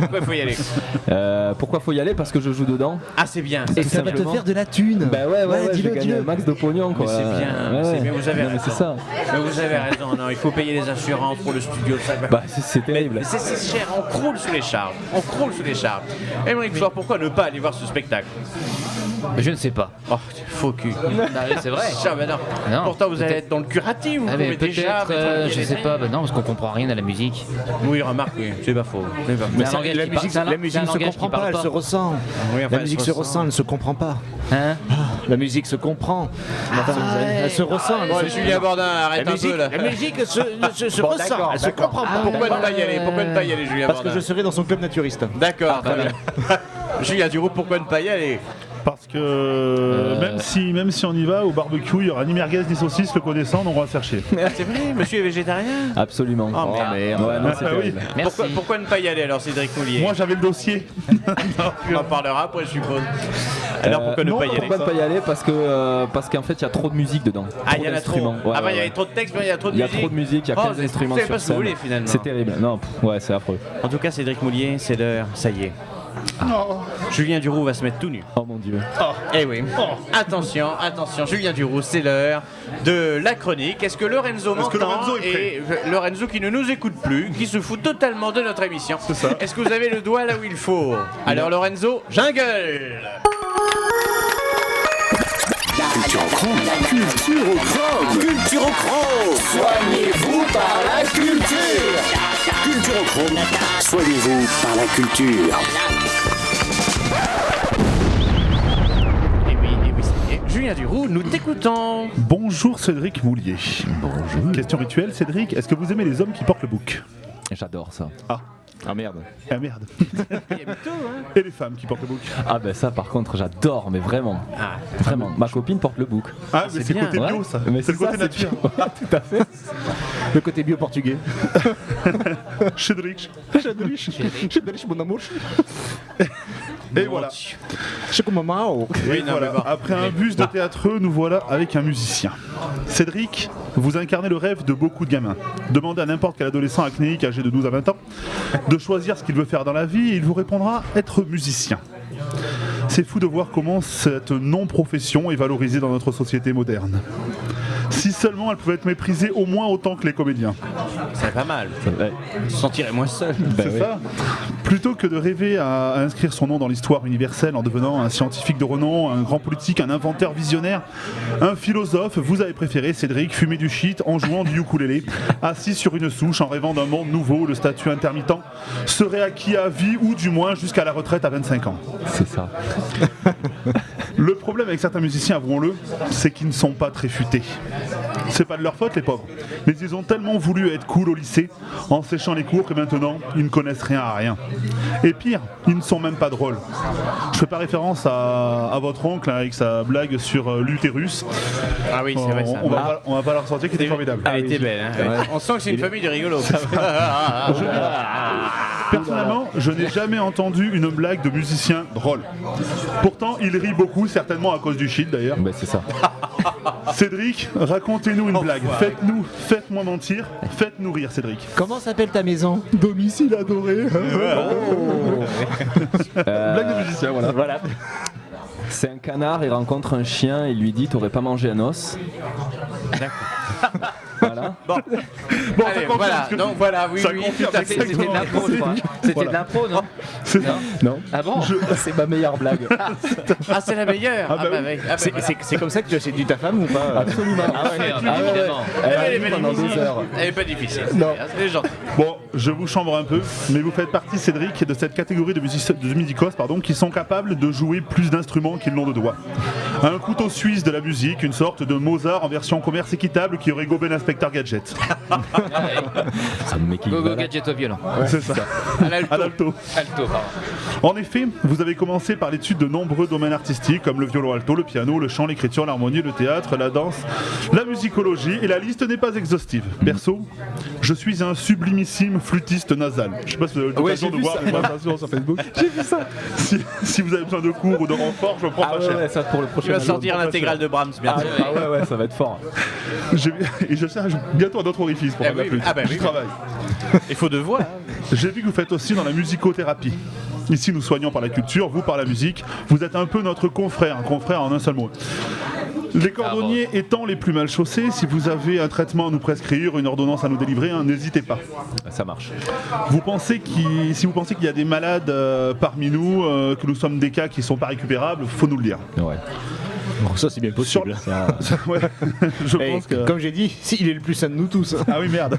Pourquoi faut y aller? Parce que je joue dedans. Ah c'est bien. Et ça va te faire de la thune. Bah ouais, je gagne un max de pognon quoi. Mais c'est bien, vous avez raison. C'est ça. Mais vous avez raison, non, il faut payer les assurances pour le studio. Bah c'est terrible. C'est cher, on croule sous les charges. Aymeric Faure, pourquoi ne pas aller voir ce spectacle? Je ne sais pas. Oh, faux cul. C'est vrai. Non. Pourtant, vous allez être dans le curatif. Vous mais peut-être, je sais pas. Non, parce qu'on comprend rien à la musique. Oui, remarque, oui, c'est pas faux. Mais C'est un langage la qui musique, parle- la musique c'est un ne se langage comprend qui parle pas, elle pas. se ressent. Oui, enfin, La elle musique se ressent, elle ne se comprend pas. Hein? La musique se comprend. Elle se ressent. elle Bon, se- Julien Bordin, arrête La un musique, peu là. la musique se Bon, ressent, d'accord, elle se d'accord. comprend pas. Pourquoi ne pas y aller? Pourquoi ne pas y aller, Julien Parce que Bordin? je serai dans son club naturiste. D'accord, très bien. Julien Duroux, pourquoi ne pas y aller? Parce que même si on y va, au barbecue, il y aura ni merguez ni saucisse, le connaissant, donc on va se faire chier. C'est vrai, monsieur est végétarien? Absolument. Oh, merde. Ouais, non, c'est Ah, oui. terrible. Merci. Pourquoi ne pas y aller alors, Cédric Moulier? Moi j'avais le dossier. On en parlera après, je suppose. Alors pourquoi ne non, pas y aller? pourquoi ne pas y aller parce qu'en fait il y a trop de musique dedans. Ah, il y en a trop. d'instruments. Ouais, Avant, il y ouais. avait trop de textes, mais il y a trop de Il y a musique. trop de musique, il y a 15 instruments Vous savez sur pas ce que vous scène. voulez finalement. C'est terrible. Non, ouais, c'est affreux. En tout cas, Cédric Moulier, c'est l'heure, ça y est. Julien Duroux va se mettre tout nu. Oh mon dieu. Eh oui. Attention, Julien Duroux, c'est l'heure de la chronique. Est-ce que Lorenzo Est-ce que m'entend? Lorenzo est prêt? Et Lorenzo qui ne nous écoute plus, qui se fout totalement de notre émission. C'est ça. Est-ce que vous avez le doigt là où il faut? Alors Lorenzo, jungle. Culturochrome. Culturochrome. Soignez-vous par la culture. Culturochrome. Soignez-vous par la culture. Eh oui, ça y est. Julien Duroux, nous t'écoutons. Bonjour Cédric Moulier. Bonjour. Question rituelle, Cédric, est-ce que vous aimez les hommes qui portent le bouc? J'adore ça. Ah merde. Ah merde. Il y a mytho, hein. Et les femmes qui portent le bouc? Ah ben ça par contre j'adore, mais vraiment. Ah. Vraiment. Ma copine porte le bouc. Ah, mais c'est le bien. côté bio Ouais. ça. Mais C'est le côté ça, nature. bio. Tout à fait. Le côté bio portugais. Cédric. Chédric, mon amour. Et voilà. C'est comme maman. Oui, non, Voilà. mais bon. Après un bus de théâtreux, nous voilà avec un musicien. Cédric, vous incarnez le rêve de beaucoup de gamins. Demandez à n'importe quel adolescent acnéique âgé de 12 à 20 ans de choisir ce qu'il veut faire dans la vie et il vous répondra être musicien. C'est fou de voir comment cette non-profession est valorisée dans notre société moderne. Si seulement elle pouvait être méprisée au moins autant que les comédiens. C'est pas mal. Ouais. Je me sentirais moins seul. C'est oui. ça. Plutôt que de rêver à inscrire son nom dans l'histoire universelle en devenant un scientifique de renom, un grand politique, un inventeur visionnaire, un philosophe, vous avez préféré, Cédric, fumer du shit en jouant du ukulélé, assis sur une souche en rêvant d'un monde nouveau où le statut intermittent serait acquis à vie ou du moins jusqu'à la retraite à 25 ans. C'est ça. Le problème avec certains musiciens, avouons-le, c'est qu'ils ne sont pas très futés. C'est pas de leur faute, les pauvres. Mais ils ont tellement voulu être cool au lycée, en séchant les cours, que maintenant, ils ne connaissent rien à rien. Et pire, ils ne sont même pas drôles. Je fais pas référence à votre oncle hein, avec sa blague sur l'utérus. Ah oui, c'est vrai ça. On va pas la ressentir, qui était formidable. Elle était belle. Hein. On sent que c'est une famille de rigolos. Personnellement, je n'ai jamais entendu une blague de musicien drôle. Pourtant, il rit beaucoup, certainement à cause du shit d'ailleurs. Ben c'est ça. Cédric, racontez-nous une blague. Faites-moi mentir, faites-nous rire, Cédric. Comment s'appelle ta maison? Domicile adoré. Blague de musicien, voilà. C'est un canard, il rencontre un chien et lui dit t'aurais pas mangé un os. Voilà. Bon, allez, voilà. Donc voilà, oui, ça oui. confirme tout à fait. C'était de l'impro, je crois. C'était de l'impro, non? Non. Ah bon? C'est ma meilleure blague. Ah, c'est la meilleure. Ah, bah oui. oui. Ah, bah, voilà. C'est comme ça que tu as séduit ta femme ou pas? Absolument. Évidemment. Elle est Elle pas pendant difficile. 2 heures. Elle est pas difficile. Non. C'est gentil. Bon, je vous chambre un peu, mais vous faites partie, Cédric, de cette catégorie de musicos qui sont capables de jouer plus d'instruments qu'ils n'ont de doigts. Un couteau suisse de la musique, une sorte de Mozart en version commerce équitable qui aurait gobé l'inspecteur Gadget. Ça me met qui Go go va là. gadget au violon. C'est ça. À l'alto. À l'alto. Alto, pardon. En effet, vous avez commencé par l'étude de nombreux domaines artistiques comme le violon alto, le piano, le chant, l'écriture, l'harmonie, le théâtre, la danse, la musicologie, et la liste n'est pas exhaustive. Perso, je suis un sublimissime flûtiste nasal. Je sais pas si vous avez l'occasion de voir mes présentations sur Facebook. J'ai vu ça. Si vous avez besoin de cours ou de renfort, je me prends Ah pas ouais, cher. ouais, ça pour le prochain Tu vas album. sortir l'intégrale de Brahms bientôt. Ah ouais, ça va être fort. Et je cherche bientôt un autre orifice pour Eh faire de la oui, flûte. ah bah oui. Je travaille. Il faut de voix. J'ai vu que vous faites aussi dans la musicothérapie. Ici, nous soignons par la culture, vous par la musique. Vous êtes un peu notre confrère, un confrère en un seul mot. Les cordonniers étant les plus mal chaussés, si vous avez un traitement à nous prescrire, une ordonnance à nous délivrer, hein, n'hésitez pas. Ça marche. Si vous pensez qu'il y a des malades parmi nous, que nous sommes des cas qui ne sont pas récupérables, faut nous le dire. Ouais. Bon, ça c'est bien possible. Ouais, je Eh, pense que... Comme j'ai dit, il est le plus sain de nous tous. Ah oui, merde.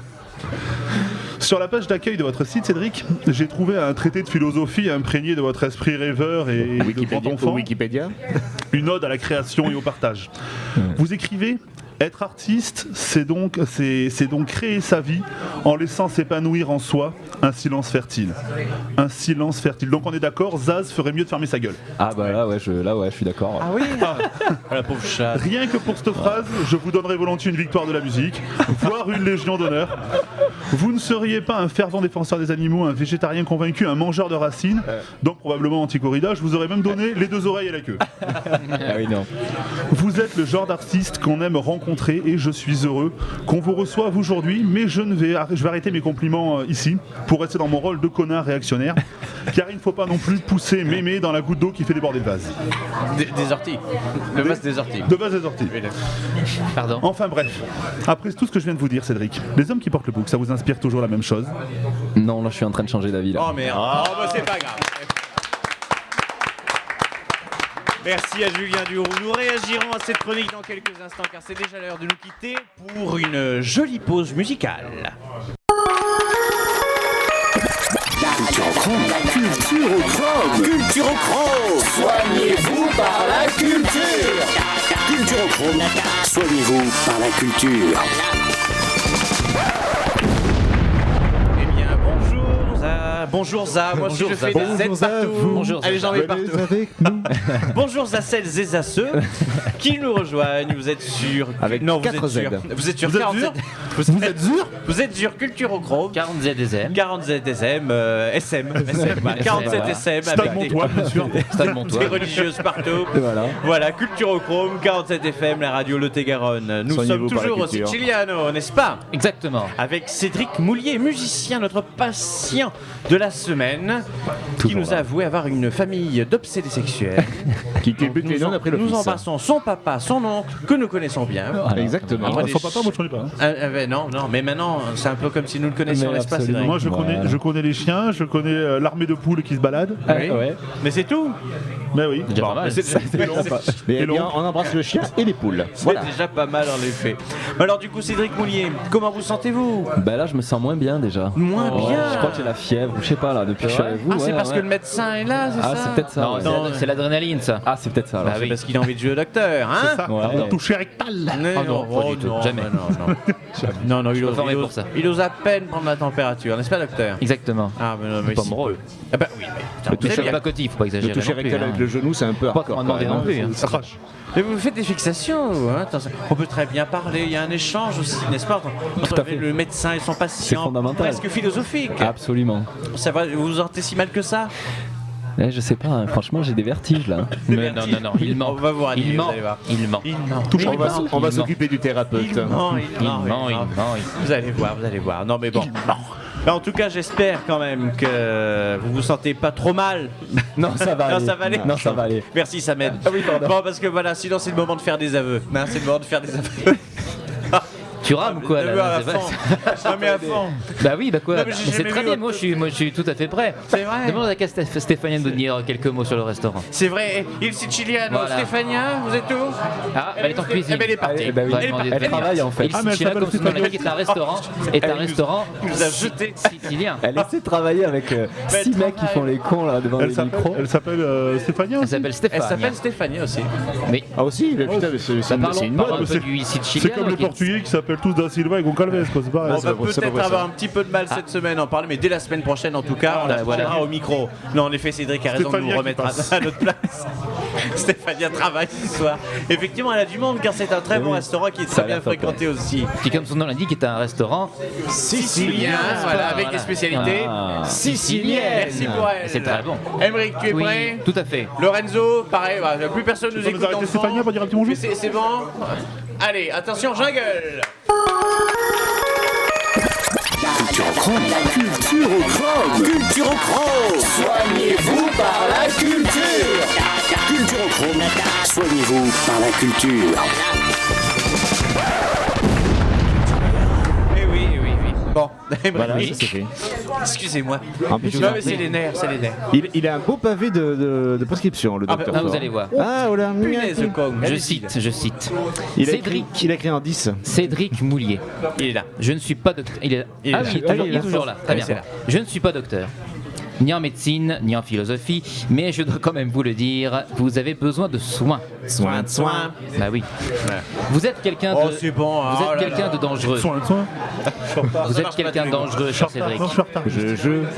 Sur la page d'accueil de votre site, Cédric, j'ai trouvé un traité de philosophie imprégné de votre esprit rêveur et de grand enfant. Wikipédia. Une ode à la création et au partage. Vous écrivez: être artiste, c'est donc créer sa vie en laissant s'épanouir en soi un silence fertile. Un silence fertile. Donc on est d'accord, Zaz ferait mieux de fermer sa gueule. Ah bah là ouais, je suis d'accord. Ah oui. La pauvre chat. Rien que pour cette phrase, je vous donnerai volontiers une victoire de la musique, voire une légion d'honneur. Vous ne seriez pas un fervent défenseur des animaux, un végétarien convaincu, un mangeur de racines, donc probablement anti-corrida. Je vous aurais même donné les 2 oreilles et la queue. Ah oui non. Vous êtes le genre d'artiste qu'on aime rencontrer et je suis heureux qu'on vous reçoive aujourd'hui, mais je vais arrêter mes compliments ici pour rester dans mon rôle de connard réactionnaire, car il ne faut pas non plus pousser mémé dans la goutte d'eau qui fait déborder le vase. Des orties. Le vase des orties. De vase des orties. Pardon. Enfin bref, après tout ce que je viens de vous dire, Cédric, les hommes qui portent le bouc, ça vous inspire toujours la même chose? Non, là je suis en train de changer d'avis là. Oh merde. Oh bah c'est pas grave. Merci à Julien Duroux. Nous réagirons à cette chronique dans quelques instants car c'est déjà l'heure de nous quitter pour une jolie pause musicale. Culturochrome. Culturochrome. Soignez-vous par la culture. Culturochrome. Soignez-vous par la culture. Bonjour Za, moi aussi je fais des Z partout. Bonjour, allez j'en mets partout. Bonjour à celles et à ceux qui nous rejoignent. Vous êtes sur Avec non, 4 Z. Vous êtes sur Vous êtes 40 Z. sûr Vous êtes sûr Vous êtes sur Culturochrome. 40 ZSM. 40 ZSM, SM, 47 SM Stade avec Montois, bien sûr. Stade Montois. des religieuses partout. Voilà. Voilà, Culturochrome, 47 FM, la radio Lot-et-Garonne. Nous sommes Soignez-vous par la toujours au culture. Siciliano, n'est-ce pas? Exactement. Avec Cédric Moulier, musicien, notre patient de la semaine, qui Toujours nous là. a avoué avoir une famille d'obsédés sexuels. Qui culbute les nonnes après le Nous fils. embrassons son papa, son oncle, que nous connaissons bien. Exactement. Après, Son papa, moi je connais pas. Non, mais maintenant, c'est un peu comme si nous le connaissions, Mais n'est-ce pas, absolument. Cédric? Moi je connais les chiens, je connais l'armée de poules qui se balade. Oui. Ouais. Mais c'est tout. Mais oui. Déjà pas mal. Mais bien, on embrasse le chien et les poules. C'est déjà pas mal en effet. Alors du coup, Cédric Moulier, comment vous sentez-vous? Bah là je me sens moins bien déjà. Moins bien. Je crois que j'ai la fièvre, je sais pas là, depuis que je suis avec vous. Ah, c'est ouais, parce ouais. que le médecin est là, c'est Ah ça? c'est peut-être ça. Non, ouais. c'est l'adrénaline, ça. Ah c'est peut-être ça. alors. Bah C'est oui. parce qu'il a envie de jouer au docteur, hein? C'est ça. Ouais. Toucher rectal. Non, non, pas du tout. non, Jamais. Non, il suis pas ose, formé il pour ose- ça. il ose à peine prendre la température, n'est-ce pas, docteur? Exactement. Ah, mais non, mais Pas si mon rôle. peu. Ah bah oui, mais putain, vous C'est savez, pas cotis, faut pas Le exagérer. toucher non plus, rectal hein. avec le genou, c'est un peu Pas hardcore. qu'on demandait quand non même, plus. hein. hein. Ça crache. mais vous faites des fixations, vous, hein? Attends, on peut très bien parler, il y a un échange aussi, n'est-ce pas? Entre à fait. le médecin et son patient, fondamental. presque philosophique. Absolument. Ça va, vous vous sentez si mal que ça? Je sais pas, hein, franchement j'ai des vertiges là. Mais non, il ment. On va vous ranimer, Il vous ment. allez voir. Il ment. Il ment. Touche Il pas. ment. On va Il s'occuper du thérapeute. Il ment, Il ment. Vous allez voir, vous allez voir. Non mais bon. Mais en tout cas, j'espère quand même que vous vous sentez pas trop mal. Non ça va Non, aller. ça va aller. Non ça va aller. Merci, ça m'aide. oui, pardon. Bon, parce que voilà, sinon c'est le moment de faire des aveux. Non, c'est le moment de faire des aveux. Tu rames ou quoi Le là à C'est fond. pas- Non mais à fond. Bah oui, bah quoi Non, mais bah, j'ai mais c'est jamais très vu bien, autre- moi je suis tout à fait prêt. C'est vrai. Demande à Stéphanie de dire quelques mots sur le restaurant. C'est vrai. Il Siciliano, Voilà. Stéphania, vous êtes où? Ah, elle est en cuisine. Eh ben, elle est partie. Eh ben oui. Va Elle est demander partie. de Elle travaille en fait. Il Ah, mais elle Siciliano, s'appelle comme son nom l'indique, est un restaurant. Est un restaurant nous a jeté. sicilien. Elle essaie de travailler avec 6 mecs qui font les cons là devant les micros. Elle s'appelle Stéphania Elle aussi. s'appelle Elle Stéphanie. s'appelle Stéphanie aussi. Mais Ah aussi, mais putain, mais c'est parlons une parlons mode. un peu c'est- du C'est sicilien. comme les Portugais qui s'appellent tous Da Silva et Goncalves, quoi. C'est pareil. On va peut-être avoir un petit peu de mal cette semaine à en parler, mais dès la semaine prochaine en tout cas, on la voilà. prendra au micro. Non, en effet, Cédric a raison de nous Stéphania qui remettre passe. à notre place. Stéphania travaille ce soir. Effectivement, elle a du monde car c'est un très bon restaurant qui est Ça a très bien l'air top, fréquenté aussi. qui, comme son nom l'indique, est un restaurant Sicilien, voilà, avec des spécialités Ah. siciliennes. Merci pour elle. C'est très bon. Emmerich, tu es Oui, prêt? tout à fait. Lorenzo, pareil, voilà, plus personne nous peux nous écoute dans arrêter le fond. Stéphania pour dire un petit bonjour Mais c'est bon. Allez, attention, jungle. Culturochrome. Culturochrome. Culturochrome. Soignez-vous par la culture. Culturochrome. Soignez-vous par la culture. Eh oui, Bon, Voilà, oui. ça c'est fait. Excusez-moi. En plus, Non, mais c'est les nerfs, c'est les nerfs. il a un beau pavé de prescription, le docteur. Ah, vous Faure. allez voir. Ah, oh là, Punaise, con. Je cite. il a Cédric. écrit en 10. Cédric Moulier. Il est là. Je ne suis pas docteur. Il est là. Il est Ah là. oui, il est toujours là. Très Oui, bien. c'est là. Je ne suis pas docteur. Ni en médecine, ni en philosophie, mais je dois quand même vous le dire, vous avez besoin de soins. Soin. Bah oui. Vous êtes quelqu'un de. Oh, c'est bon. Vous êtes quelqu'un de dangereux. Soin. Vous êtes quelqu'un de dangereux, cher Cédric. Non, je suis en retard.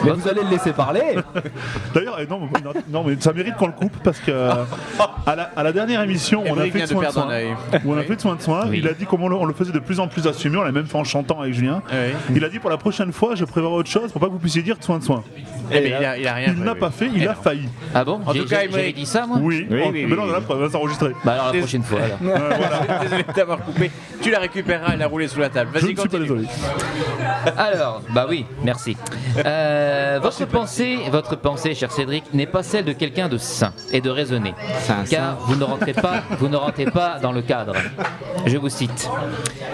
Mais vous allez le laisser parler. D'ailleurs, non, mais ça mérite qu'on le coupe parce que à la dernière émission, on a Émeric fait vient de de soin de perdre un soin. œil. Où on a fait de soin de soin. Oui. Il a dit comment on le faisait de plus en plus assumé. On l'a même fait en chantant avec Julien. Oui. Il a dit pour la prochaine fois, je prévois autre chose pour pas que vous puissiez dire de soin de soin. Eh ben, il a rien Il n'a pas fait, il a failli. Ah bon En tout cas, J'avais Émeric. dit ça, moi Oui, mais non, on a la preuve, ça enregistré. Bah alors la prochaine fois, alors. Désolé de t'avoir coupé. Tu la récupéreras et la rouler sous la table. Je Vas-y, ne suis pas continue. désolé. Alors, bah oui, merci. Votre pensée, cher Cédric, n'est pas celle de quelqu'un de sain et de raisonné, car vous ne rentrez pas dans le cadre. Je vous cite.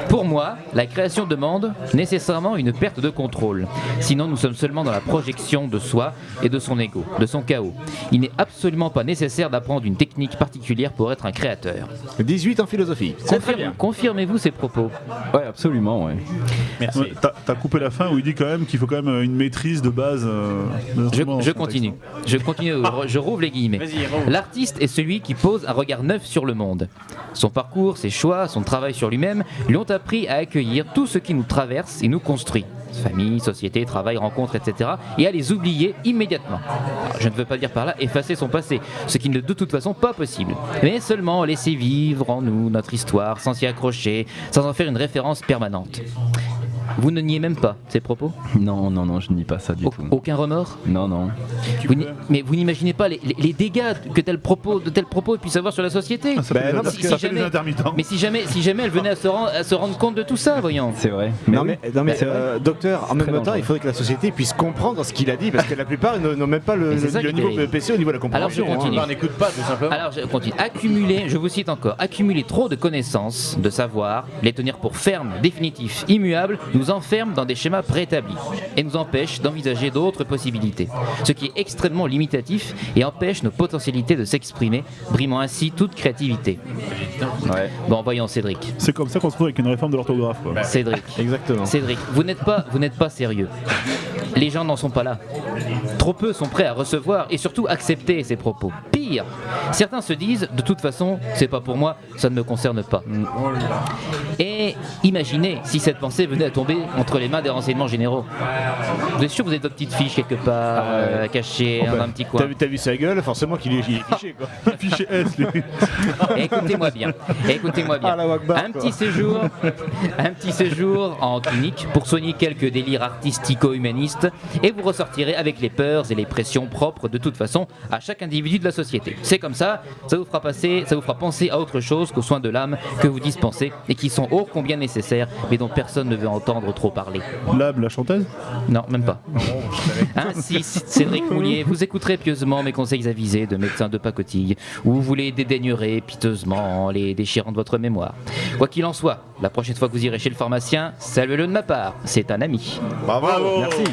Pour moi, la création demande nécessairement une perte de contrôle. Sinon, nous sommes seulement dans la projection de soi et de son ego, de son chaos. Il n'est absolument pas nécessaire d'apprendre une technique particulière pour être un créateur. 18 en philosophie. Confirmez-vous ces propos? Ouais, absolument, ouais. Merci. Ouais, T'as coupé la fin où il dit quand même qu'il faut quand même une maîtrise de base. De l'instrument dans Je ce continue. contexte. Je continue. Je rouvre les guillemets. Vas-y, rouvre. L'artiste est celui qui pose un regard neuf sur le monde. Son parcours, ses choix, son travail sur lui-même lui ont appris à accueillir tout ce qui nous traverse et nous construit. Famille, société, travail, rencontres, etc. et à les oublier immédiatement. Alors, je ne veux pas dire par là effacer son passé, ce qui n'est de toute façon pas possible, mais seulement laisser vivre en nous notre histoire sans s'y accrocher, sans en faire une référence permanente. Vous ne niez même pas ces propos? Non, je nie pas ça du tout. Aucun remords? Non. Mais vous n'imaginez pas les dégâts que de tels propos puissent avoir sur la société. Ça fait, non, parce parce que que ça fait des intermittents. Mais si jamais elle venait à se rendre compte de tout ça, voyons. C'est vrai. Non oui. mais C'est vrai. docteur, en même Très temps, dangereux. il faudrait que la société puisse comprendre ce qu'il a dit, parce que la plupart ils n'ont même pas le Mais c'est ça qui est niveau terrible. PC au niveau de la compréhension. Alors, je continue. On n'écoute pas, tout simplement. Alors je continue. Je vous cite encore, accumuler trop de connaissances, de savoir, les tenir pour fermes, définitifs, immuables, nous enferme dans des schémas préétablis et nous empêche d'envisager d'autres possibilités. Ce qui est extrêmement limitatif et empêche nos potentialités de s'exprimer, brimant ainsi toute créativité. Ouais. Bon, voyons Cédric. C'est comme ça qu'on se retrouve avec une réforme de l'orthographe. quoi. Cédric. Exactement. Cédric, vous n'êtes pas sérieux. Les gens n'en sont pas là. Trop peu sont prêts à recevoir et surtout accepter ces propos. Pire, certains se disent de toute façon, c'est pas pour moi, ça ne me concerne pas. Et imaginez si cette pensée venait à tomber entre les mains des renseignements généraux. Vous êtes sûr que vous avez votre petite fiche quelque part cachée dans un petit coin? T'as vu sa gueule, forcément qu'il est fiché quoi. Fichier S, les... Écoutez-moi bien. Allah Akbar, Un petit séjour en clinique pour soigner quelques délires artistico-humanistes et vous ressortirez avec les peurs et les pressions propres de toute façon à chaque individu de la société. C'est comme ça vous fera penser à autre chose qu'aux soins de l'âme que vous dispensez et qui sont ô combien nécessaires mais dont personne ne veut entendre trop parler. Lab, la chanteuse. Non, même pas. Ainsi, Cédric Moulier, vous écouterez pieusement mes conseils avisés de médecin de pacotille, ou vous les dédaignerez piteusement en les déchirant de votre mémoire. Quoi qu'il en soit, la prochaine fois que vous irez chez le pharmacien, saluez-le de ma part, c'est un ami. Bravo. Merci.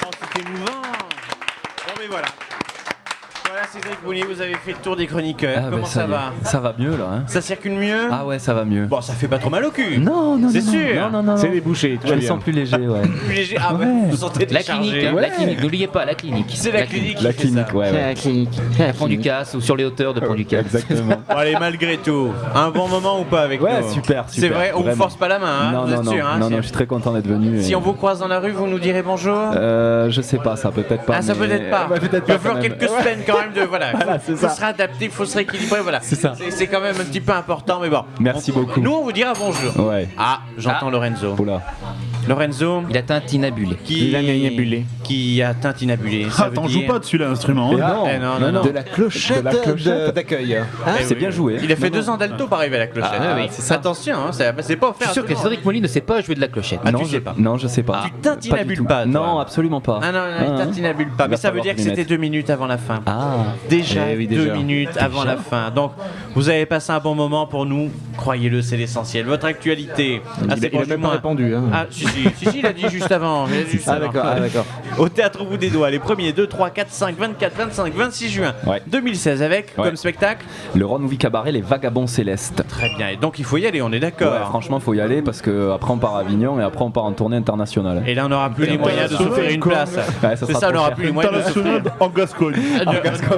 Oh, c'est émouvant. Bon, mais voilà. Voilà, Cédric Moulier, vous avez fait le tour des chroniqueurs. Ah, Comment bah, ça y est. va? Ça va mieux là. Hein. Ça circule mieux? Ah ouais, ça va mieux. Bon, ça fait pas trop mal au cul. Non, C'est sûr. Non. C'est les bouchées, tout Je va me bien. sens plus léger, ouais. Plus léger. Ah ouais, vous vous sentez La déchargé. clinique, hein, Ouais. la clinique, n'oubliez pas, la clinique. C'est la clinique La qui fait clinique, ça. ouais. À Pont-du-Casse ou sur les hauteurs de Pont-du-Casse. Exactement. Bon, allez, malgré tout, un bon moment ou pas avec Ouais, nous? super. C'est vrai, on vous vraiment. force pas la main, hein, Non, vous êtes non, sûr, hein, non, si- non, je suis très content d'être venu. Si et- on vous croise dans la rue, vous nous direz bonjour? Je sais pas, ça peut-être pas. Ah, ça mais- peut-être pas. Ouais, peut-être Il pas va falloir quand même. quelques semaines quand même de. Voilà, c'est faut ça. se réadapter, faut se rééquilibrer, voilà. C'est ça. C'est quand même un petit peu important, mais bon. Merci beaucoup. Nous, on vous dira bonjour. Ouais. Ah, j'entends Lorenzo. Oula. Lorenzo, Il a tintinabulé. qui. Il a gnagnabulé. qui a tintinabulé. Ça Ah, veut t'en joues dire- pas dessus l'instrument. Et Hein. non, Eh non. De la clochette, De la clochette. d'accueil. Eh c'est oui. bien joué. Il a fait 2 ans d'alto pour arriver à la clochette. Ah, oui. c'est ça. Attention, hein, c'est pas Je offert. suis sûr à que tout le monde. Cédric Molly ne sait pas jouer de la clochette. Ah, non, tu sais pas. Non, je sais pas. Tu tintinabules pas, toi. Non, absolument pas. Ah non, il tintinabule pas. Il Mais va ça veut falloir dire que m'y c'était mettre. 2 minutes avant la fin. Ah, Déjà, Eh oui, 2 déjà. minutes avant la fin. Donc, vous avez passé un bon moment pour nous. Croyez-le, c'est l'essentiel. Votre actualité. Il a assez proche même du pas moins. répondu. Hein. Ah, si, il a dit juste avant. Il a dit juste Ah, avant. d'accord. Au Théâtre au bout des doigts, les 1er, 2, 3, 4, 5, 24, 25, 26 juin Ouais. 2016 avec Ouais. comme spectacle. le Ron Movie Cabaret, les Vagabonds Célestes. Très bien. Et donc, il faut y aller, on est Ouais, d'accord. franchement, faut y aller parce que après on part à Avignon et après on part en tournée internationale. Et là, on n'aura plus les moyens de s'offrir une place. Ouais, ça C'est sera ça, on trop n'aura cher. plus les moyens de s'offrir. International en Gascogne.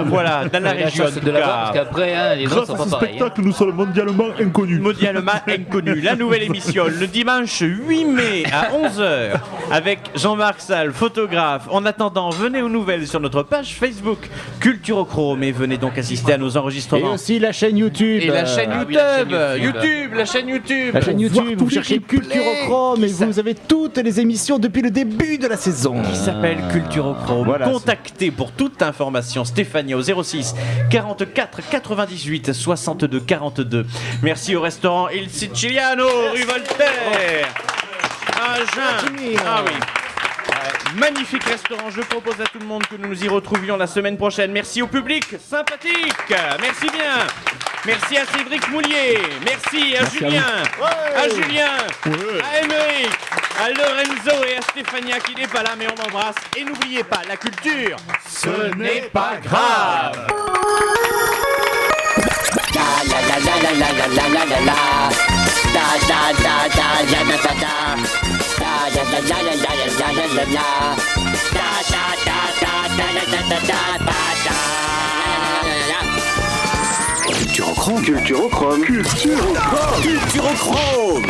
Voilà, dans la On a la région. chance en tout de l'avoir parce cas. qu'après, hein, les gens Grâce sont à pas ce pareils. hein. spectacle, nous sommes mondialement inconnus. Mondialement inconnu. La nouvelle émission, le dimanche 8 mai à 11h, avec Jean-Marc Salle, photographe. En attendant, venez aux nouvelles sur notre page Facebook Culturochrome et venez donc assister à nos Et enregistrements. aussi la chaîne YouTube. Et la chaîne Ah YouTube, oui, la chaîne YouTube. la chaîne YouTube. La chaîne Pour voir YouTube, tous vous les cherchez Culturochrome et vous avez toutes les émissions depuis le début de la saison. Qui s'appelle Culturochrome. Voilà, Contactez pour toute information Stéphanie au 06 44 98 62 42. Merci au restaurant Il Siciliano, rue Voltaire. À Jeun. Ah oui. Magnifique restaurant, je propose à tout le monde que nous nous y retrouvions la semaine prochaine. Merci au public sympathique, merci bien. Merci à Cédric Moulier, merci à Julien, à Julien, à Émeric, à Lorenzo et à Stéphania qui n'est pas là mais on embrasse. Et n'oubliez pas, la culture, ce n'est pas grave. Culturochrome. Culturochrome. Culturochrome. Culturochrome.